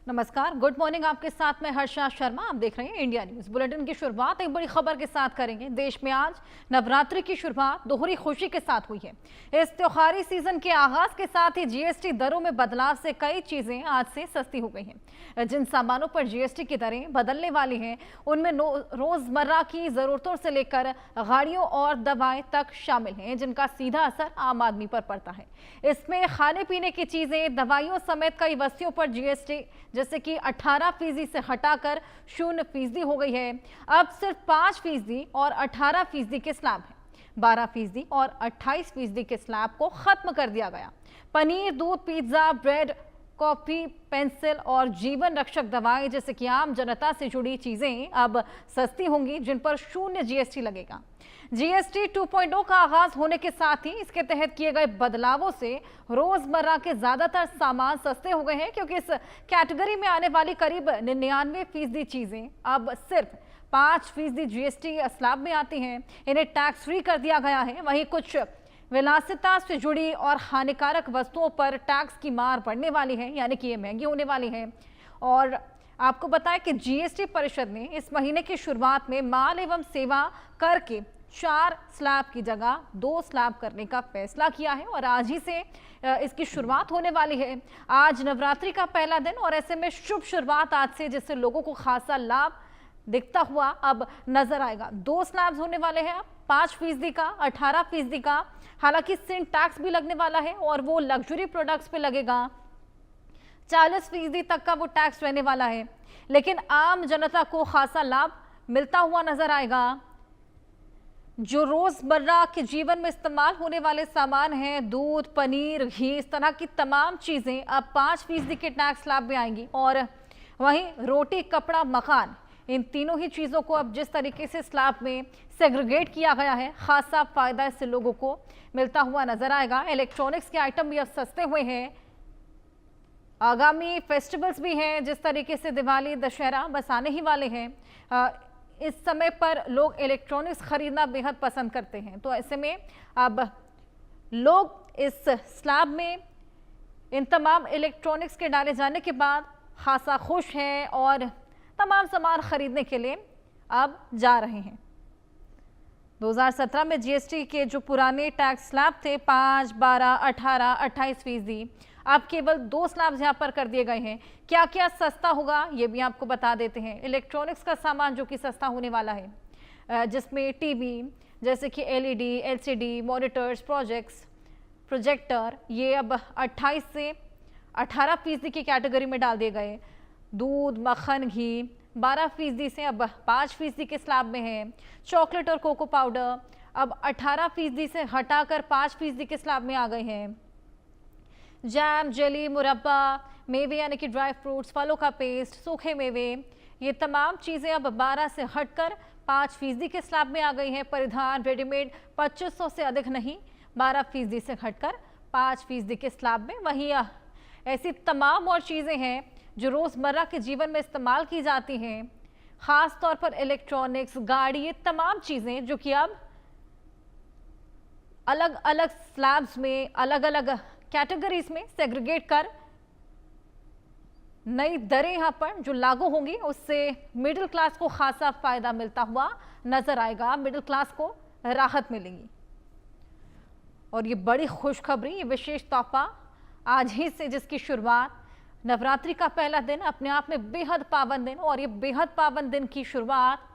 नमस्कार, good morning. आपके साथ मैं हर्षा शर्मा। आप देख रहे हैं इंडिया न्यूज बुलेटिन की शुरुआत एक बड़ी खबर के साथ करेंगे। देश में आज नवरात्रि की शुरुआत दोहरी खुशी के साथ हुई है। इस त्योहारी सीजन के आगाज के साथ ही जीएसटी दरों में बदलाव से कई चीजें आज से सस्ती हो गई हैं। जिन सामानों पर जीएसटी की दरें बदलने वाली हैं उनमें रोजमर्रा की जरूरतों से लेकर गाड़ियों और दवाएं तक शामिल हैं, जिनका सीधा असर आम आदमी पर पड़ता है। इसमें खाने पीने की चीजें, दवाइयों समेत कई वस्तुओं पर जीएसटी जैसे कि 18% से हटाकर 0% हो गई है। अब सिर्फ 5% और 18% के स्लैब है। 12% और 28% के स्लैब को खत्म कर दिया गया। पनीर, दूध, पिज्जा, ब्रेड, कॉफी, पेंसिल और जीवन रक्षक दवाएं जैसे कि आम जनता से जुड़ी चीजें अब सस्ती होंगी, जिन पर 0 जीएसटी लगेगा। जीएसटी 2.0 का आगाज होने के साथ ही इसके तहत किए गए बदलावों से रोजमर्रा के ज्यादातर सामान सस्ते हो गए हैं, क्योंकि इस कैटेगरी में आने वाली करीब 99% चीजें अब सिर्फ 5% जीएसटी स्लैब में आती हैं। इन्हें टैक्स फ्री कर दिया गया है। वहीं कुछ विलासिता से जुड़ी और हानिकारक वस्तुओं पर टैक्स की मार पड़ने वाली है, यानी कि ये महंगी होने वाली है। और आपको बताएं कि जीएसटी परिषद ने इस महीने की शुरुआत में माल एवं सेवा कर के 4 स्लैब की जगह 2 स्लैब करने का फैसला किया है और आज ही से इसकी शुरुआत होने वाली है। आज नवरात्रि का पहला दिन और ऐसे में शुभ शुरुआत आज से, जिससे लोगों को खासा लाभ दिखता हुआ अब नजर आएगा। 2 स्लैब्स होने वाले हैं, 5% का, 18% का। हालांकि सिन टैक्स भी लगने वाला है और वो लग्जरी प्रोडक्ट्स पे लगेगा। 40% तक का वो टैक्स रहने वाला है, लेकिन आम जनता को खासा लाभ मिलता हुआ नजर आएगा। जो रोजमर्रा के जीवन में इस्तेमाल होने वाले सामान हैं, दूध, पनीर, घी, इस तरह की तमाम चीजें अब 5% के टैक्स स्लैब में आएंगी। और वहीं रोटी, कपड़ा, मकान, इन तीनों ही चीजों को अब जिस तरीके से स्लैब में सेग्रीगेट किया गया है, खासा फायदा इससे लोगों को मिलता हुआ नजर आएगा। इलेक्ट्रॉनिक्स के आइटम भी अब सस्ते हुए हैं। आगामी फेस्टिवल्स भी हैं, जिस तरीके से दिवाली, दशहरा बस आने ही वाले हैं। इस समय पर लोग इलेक्ट्रॉनिक्स खरीदना बेहद पसंद करते हैं, तो ऐसे में अब लोग इस स्लैब में इन तमाम इलेक्ट्रॉनिक्स के डाले जाने के बाद खासा खुश हैं और तमाम सामान खरीदने के लिए अब जा रहे हैं। 2017 में जीएसटी के जो पुराने टैक्स स्लैब थे 5, 12, 18, 28%, अब केवल 2 स्लैब्स यहाँ पर कर दिए गए हैं। क्या क्या सस्ता होगा ये भी आपको बता देते हैं। इलेक्ट्रॉनिक्स का सामान जो कि सस्ता होने वाला है, जिसमें टीवी जैसे कि एलईडी, एलसीडी, मॉनिटर्स, प्रोजेक्टर, ये अब 28 से 18% की कैटेगरी में डाल दिए गए। दूध, मक्खन, घी 12% से अब 5% के स्लैब में है। चॉकलेट और कोको पाउडर अब 18% से हटाकर 5% के स्लैब में आ गए हैं। जैम, जेली, मुरब्बा, मेवे यानी कि ड्राई फ्रूट्स, फलों का पेस्ट, सूखे मेवे, ये तमाम चीज़ें अब 12 से हटकर 5% के स्लैब में आ गई हैं। परिधान, रेडीमेड 2500 से अधिक नहीं, 12% से हटकर 5% के स्लैब में। वहीं ऐसी तमाम और चीज़ें हैं जो रोज़मर्रा के जीवन में इस्तेमाल की जाती हैं, ख़ास तौर पर इलेक्ट्रॉनिक्स, गाड़ी, ये तमाम चीज़ें जो कि अब अलग अलग स्लैब्स में, अलग अलग कैटेगरीज में सेग्रीगेट कर नई दरें यहाँ पर जो लागू होंगी, उससे मिडिल क्लास को खासा फायदा मिलता हुआ नजर आएगा। मिडिल क्लास को राहत मिलेगी। और ये बड़ी खुशखबरी, ये विशेष तोहफा आज ही से, जिसकी शुरुआत नवरात्रि का पहला दिन अपने आप में बेहद पावन दिन, और ये बेहद पावन दिन की शुरुआत,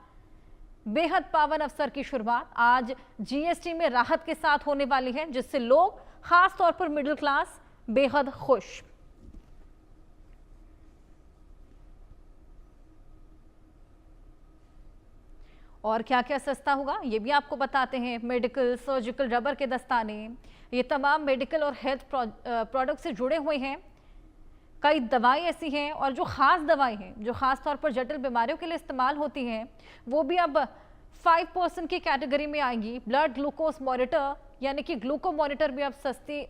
बेहद पावन अवसर की शुरुआत आज जीएसटी में राहत के साथ होने वाली है, जिससे लोग खास तौर पर मिडिल क्लास बेहद खुश। और क्या क्या सस्ता होगा ये भी आपको बताते हैं। मेडिकल, सर्जिकल, रबर के दस्ताने, ये तमाम मेडिकल और हेल्थ प्रोडक्ट से जुड़े हुए हैं। कई दवाएं ऐसी हैं और जो खास दवाएं हैं, जो खास तौर पर जटिल बीमारियों के लिए इस्तेमाल होती हैं, वो भी अब 5% की कैटेगरी में आएंगी। ब्लड ग्लूकोज मॉनिटर यानी कि ग्लूको मॉनिटर भी अब सस्ते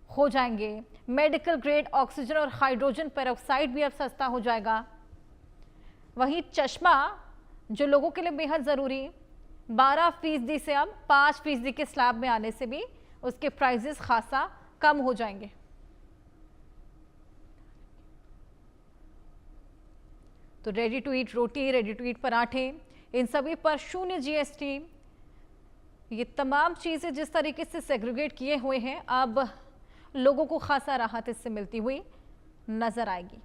हो जाएंगे। मेडिकल ग्रेड ऑक्सीजन और हाइड्रोजन पेरोक्साइड भी अब सस्ता हो जाएगा। वहीं चश्मा, जो लोगों के लिए बेहद ज़रूरी, 12% से अब 5% के स्लैब में आने से भी उसके प्राइजेस खासा कम हो जाएंगे। तो ready to eat roti, ready to eat पराठे, इन सभी पर 0 जीएसटी। ये तमाम चीज़ें जिस तरीके से सेग्रीगेट किए हुए हैं, अब लोगों को खासा राहत इससे मिलती हुई नजर आएगी।